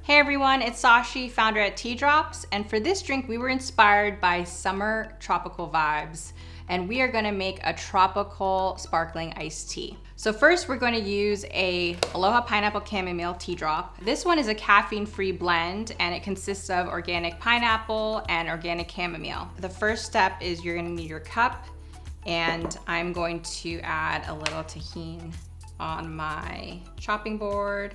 Hey everyone, it's Sashee, founder at Tea Drops, and for this drink we were inspired by summer tropical vibes, and we are going to make a tropical sparkling iced tea. So first we're going to use a Aloha pineapple chamomile tea drop. This one is a caffeine-free blend and it consists of organic pineapple and organic chamomile. The first step is you're going to need your cup, and I'm going to add a little tahini on my chopping board.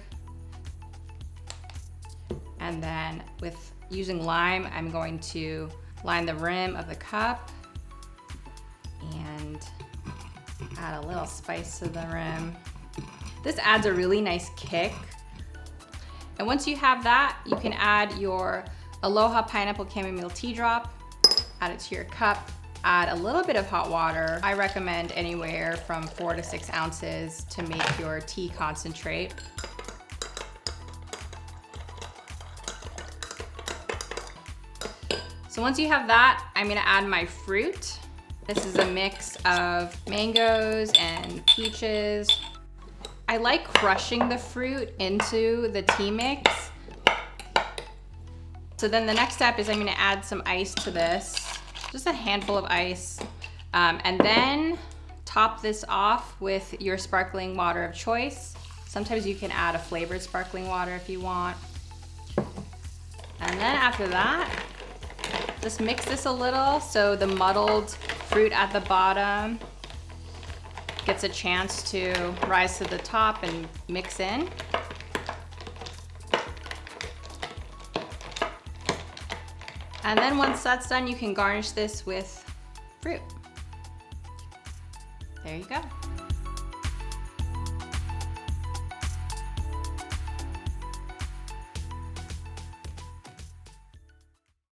And then with using lime, I'm going to line the rim of the cup and add a little spice to the rim. This adds a really nice kick. And once you have that, you can add your Aloha pineapple chamomile tea drop, add it to your cup, add a little bit of hot water. I recommend anywhere from 4 to 6 ounces to make your tea concentrate. So once you have that, I'm gonna add my fruit. This is a mix of mangoes and peaches. I like crushing the fruit into the tea mix. So then the next step is I'm gonna add some ice to this, just a handful of ice, and then top this off with your sparkling water of choice. Sometimes you can add a flavored sparkling water if you want. And then after that, just mix this a little so the muddled fruit at the bottom gets a chance to rise to the top and mix in. And then once that's done, you can garnish this with fruit. There you go.